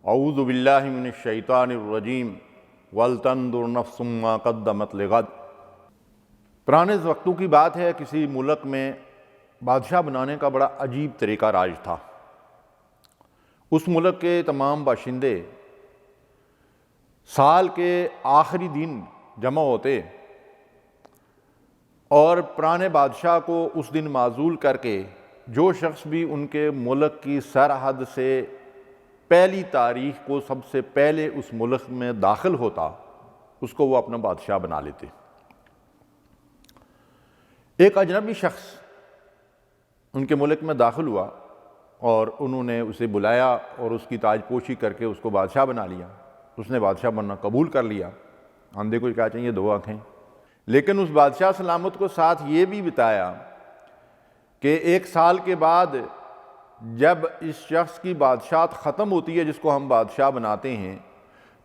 اعوذ باللہ من الشیطان الرجیم ولتنظر نفس ما قدمت لغد۔ پرانے وقتوں کی بات ہے، کسی ملک میں بادشاہ بنانے کا بڑا عجیب طریقہ راج تھا۔ اس ملک کے تمام باشندے سال کے آخری دن جمع ہوتے اور پرانے بادشاہ کو اس دن معزول کر کے جو شخص بھی ان کے ملک کی سرحد سے پہلی تاریخ کو سب سے پہلے اس ملک میں داخل ہوتا، اس کو وہ اپنا بادشاہ بنا لیتے۔ ایک اجنبی شخص ان کے ملک میں داخل ہوا اور انہوں نے اسے بلایا اور اس کی تاج پوشی کر کے اس کو بادشاہ بنا لیا۔ اس نے بادشاہ بننا قبول کر لیا۔ اندھے کو کیا چاہیے؟ دو آنکھیں۔ لیکن اس بادشاہ سلامت کو ساتھ یہ بھی بتایا کہ ایک سال کے بعد جب اس شخص کی بادشاہت ختم ہوتی ہے، جس کو ہم بادشاہ بناتے ہیں،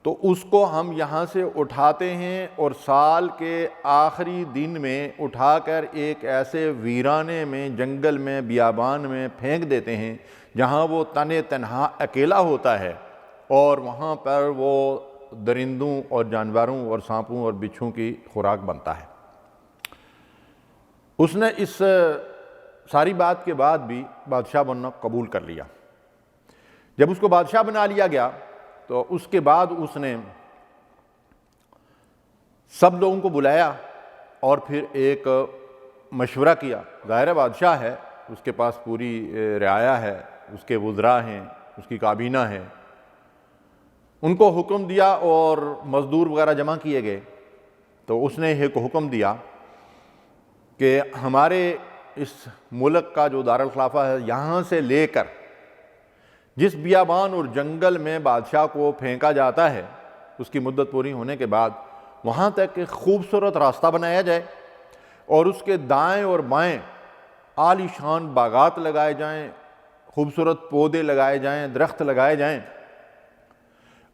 تو اس کو ہم یہاں سے اٹھاتے ہیں اور سال کے آخری دن میں اٹھا کر ایک ایسے ویرانے میں، جنگل میں، بیابان میں پھینک دیتے ہیں جہاں وہ تنے تنہا اکیلا ہوتا ہے، اور وہاں پر وہ درندوں اور جانوروں اور سانپوں اور بچھوں کی خوراک بنتا ہے۔ اس نے اس ساری بات کے بعد بھی بادشاہ بننا قبول کر لیا۔ جب اس کو بادشاہ بنا لیا گیا تو اس کے بعد اس نے سب لوگوں کو بلایا اور پھر ایک مشورہ کیا۔ ظاہر بادشاہ ہے، اس کے پاس پوری رعایا ہے، اس کے وزراء ہیں، اس کی کابینہ ہے۔ ان کو حکم دیا اور مزدور وغیرہ جمع کیے گئے، تو اس نے ایک حکم دیا کہ ہمارے اس ملک کا جو دارالخلافہ ہے، یہاں سے لے کر جس بیابان اور جنگل میں بادشاہ کو پھینکا جاتا ہے، اس کی مدت پوری ہونے کے بعد وہاں تک ایک خوبصورت راستہ بنایا جائے اور اس کے دائیں اور بائیں عالی شان باغات لگائے جائیں، خوبصورت پودے لگائے جائیں، درخت لگائے جائیں،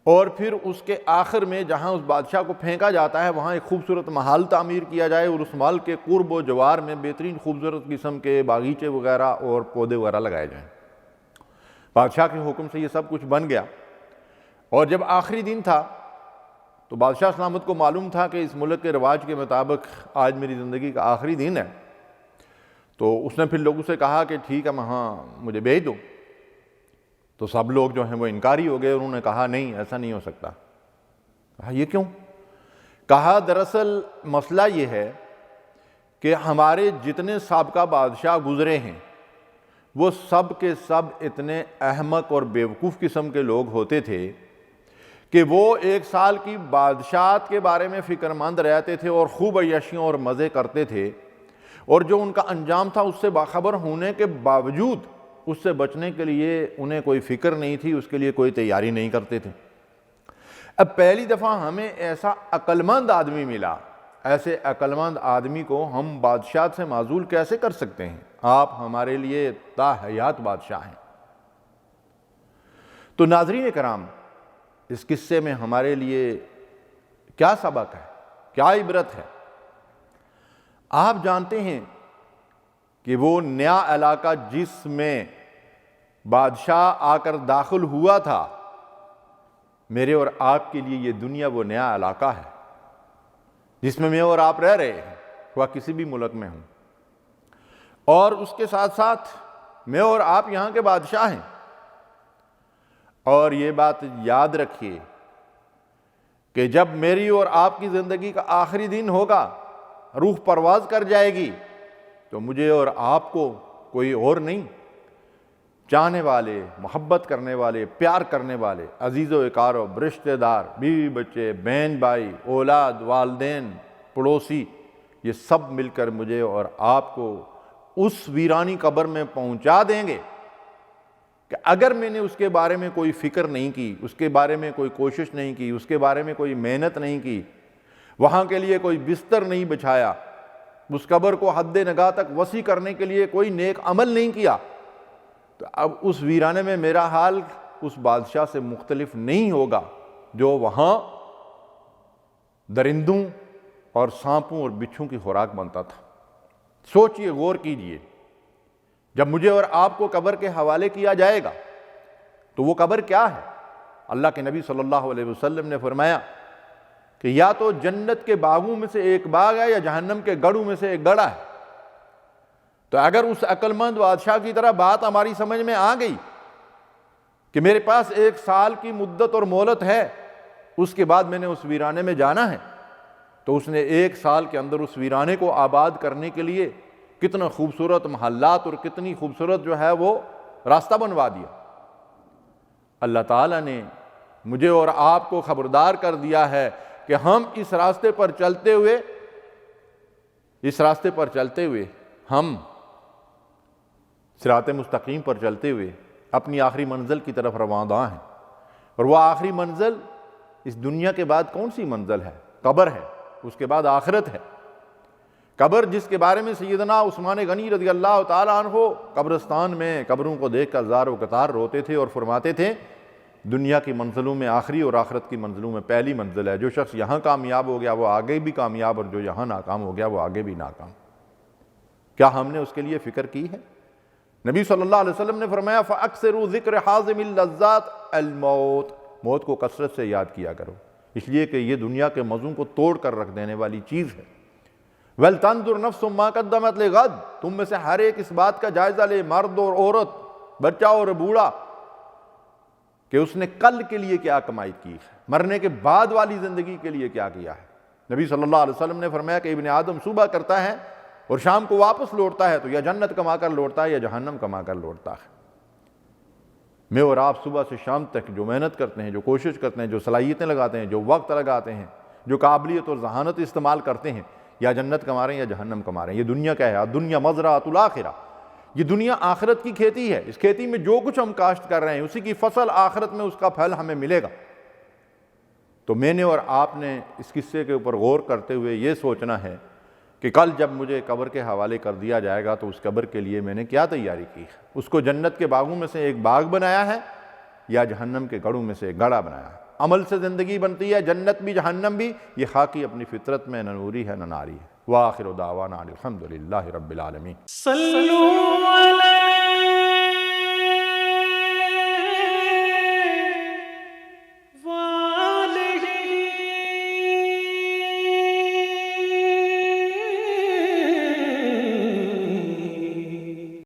اور پھر اس کے آخر میں جہاں اس بادشاہ کو پھینکا جاتا ہے وہاں ایک خوبصورت محل تعمیر کیا جائے اور اس محل کے قرب و جوار میں بہترین خوبصورت قسم کے باغیچے وغیرہ اور پودے وغیرہ لگائے جائیں۔ بادشاہ کے حکم سے یہ سب کچھ بن گیا، اور جب آخری دن تھا تو بادشاہ سلامت کو معلوم تھا کہ اس ملک کے رواج کے مطابق آج میری زندگی کا آخری دن ہے، تو اس نے پھر لوگوں سے کہا کہ ٹھیک ہے، وہاں مجھے بھیج دو۔ تو سب لوگ جو ہیں وہ انکاری ہو گئے، انہوں نے کہا نہیں، ایسا نہیں ہو سکتا۔ کہا یہ کیوں؟ کہا دراصل مسئلہ یہ ہے کہ ہمارے جتنے سابقہ بادشاہ گزرے ہیں وہ سب کے سب اتنے احمق اور بیوقوف قسم کے لوگ ہوتے تھے کہ وہ ایک سال کی بادشاہت کے بارے میں فکر مند رہتے تھے اور خوب عیاشیاں اور مزے کرتے تھے، اور جو ان کا انجام تھا اس سے باخبر ہونے کے باوجود اس سے بچنے کے لیے انہیں کوئی فکر نہیں تھی، اس کے لیے کوئی تیاری نہیں کرتے تھے۔ اب پہلی دفعہ ہمیں ایسا عقلمند آدمی ملا، ایسے عقلمند آدمی کو ہم بادشاہت سے معزول کیسے کر سکتے ہیں؟ آپ ہمارے لیے تا حیات بادشاہ ہیں۔ تو ناظرین کرام، اس قصے میں ہمارے لیے کیا سبق ہے، کیا عبرت ہے؟ آپ جانتے ہیں کہ وہ نیا علاقہ جس میں بادشاہ آ کر داخل ہوا تھا، میرے اور آپ کے لیے یہ دنیا وہ نیا علاقہ ہے جس میں میں اور آپ رہ رہے ہیں، وہ کسی بھی ملک میں ہوں، اور اس کے ساتھ ساتھ میں اور آپ یہاں کے بادشاہ ہیں۔ اور یہ بات یاد رکھیے کہ جب میری اور آپ کی زندگی کا آخری دن ہوگا، روح پرواز کر جائے گی، تو مجھے اور آپ کو کوئی اور نہیں، چاہنے والے، محبت کرنے والے، پیار کرنے والے، عزیز و اقارب، رشتہ دار، بیوی بچے، بہن بھائی، اولاد، والدین، پڑوسی، یہ سب مل کر مجھے اور آپ کو اس ویرانی قبر میں پہنچا دیں گے کہ اگر میں نے اس کے بارے میں کوئی فکر نہیں کی، اس کے بارے میں کوئی کوشش نہیں کی، اس کے بارے میں کوئی محنت نہیں کی، وہاں کے لیے کوئی بستر نہیں بچھایا، اس قبر کو حد نگاہ تک وسیع کرنے کے لیے کوئی نیک عمل نہیں کیا، تو اب اس ویرانے میں میرا حال اس بادشاہ سے مختلف نہیں ہوگا جو وہاں درندوں اور سانپوں اور بچھوں کی خوراک بنتا تھا۔ سوچئے، غور کیجئے، جب مجھے اور آپ کو قبر کے حوالے کیا جائے گا تو وہ قبر کیا ہے؟ اللہ کے نبی صلی اللہ علیہ وسلم نے فرمایا کہ یا تو جنت کے باغوں میں سے ایک باغ ہے یا جہنم کے گڑھوں میں سے ایک گڑھا ہے۔ تو اگر اس عقل مند بادشاہ کی طرح بات ہماری سمجھ میں آ گئی کہ میرے پاس 1 سال کی مدت اور مہلت ہے، اس کے بعد میں نے اس ویرانے میں جانا ہے، تو اس نے 1 سال کے اندر اس ویرانے کو آباد کرنے کے لیے کتنا خوبصورت محلات اور کتنی خوبصورت جو ہے وہ راستہ بنوا دیا۔ اللہ تعالیٰ نے مجھے اور آپ کو خبردار کر دیا ہے کہ ہم اس راستے پر چلتے ہوئے ہم صراط مستقیم پر چلتے ہوئے اپنی آخری منزل کی طرف رواں ہیں، اور وہ آخری منزل اس دنیا کے بعد کون سی منزل ہے؟ قبر ہے، اس کے بعد آخرت ہے۔ قبر جس کے بارے میں سیدنا عثمان غنی رضی اللہ تعالیٰ عنہ قبرستان میں قبروں کو دیکھ کر زار و قطار روتے تھے اور فرماتے تھے دنیا کی منزلوں میں آخری اور آخرت کی منزلوں میں پہلی منزل ہے، جو شخص یہاں کامیاب ہو گیا وہ آگے بھی کامیاب، اور جو یہاں ناکام ہو گیا وہ آگے بھی ناکام۔ کیا ہم نے اس کے لیے فکر کی ہے؟ نبی صلی اللہ علیہ وسلم نے فرمایا فَأَكْثِرُوا ذِكْرَ حَازِمِ اللَّذَّاتِ الموت، موت کو کثرت سے یاد کیا کرو، اس لیے کہ یہ دنیا کے مزوں کو توڑ کر رکھ دینے والی چیز ہے۔ وَلْتَنْظُرْ نَفْسٌ مَا قَدَّمَتْ لِغَدٍ، تم میں سے ہر ایک اس بات کا جائزہ لے، مرد اور عورت، بچہ اور بوڑھا، کہ اس نے کل کے لیے کیا کمائی کی ہے، مرنے کے بعد والی زندگی کے لیے کیا کیا ہے۔ نبی صلی اللہ علیہ وسلم نے فرمایا کہ ابن آدم صبح کرتا ہے اور شام کو واپس لوٹتا ہے تو یا جنت کما کر لوٹتا ہے یا جہنم کما کر لوٹتا ہے۔ میں اور آپ صبح سے شام تک جو محنت کرتے ہیں، جو کوشش کرتے ہیں، جو صلاحیتیں لگاتے ہیں، جو وقت لگاتے ہیں، جو قابلیت اور ذہانت استعمال کرتے ہیں، یا جنت کما رہے ہیں یا جہنم کما رہے ہیں۔ یہ دنیا کیا ہے؟ دنیا مزرعۃ الآخرہ، یہ دنیا آخرت کی کھیتی ہے۔ اس کھیتی میں جو کچھ ہم کاشت کر رہے ہیں اسی کی فصل آخرت میں اس کا پھل ہمیں ملے گا۔ تو میں نے اور آپ نے اس قصے کے اوپر غور کرتے ہوئے یہ سوچنا ہے کہ کل جب مجھے قبر کے حوالے کر دیا جائے گا تو اس قبر کے لیے میں نے کیا تیاری کی ہے؟ اس کو جنت کے باغوں میں سے ایک باغ بنایا ہے یا جہنم کے گڑھوں میں سے ایک گڑھا بنایا ہے؟ عمل سے زندگی بنتی ہے، جنت بھی جہنم بھی، یہ خاکی اپنی فطرت میں نہ نوری ہے نہ ناری ہے۔ وآخر دعوانا الحمدللہ رب العالمین۔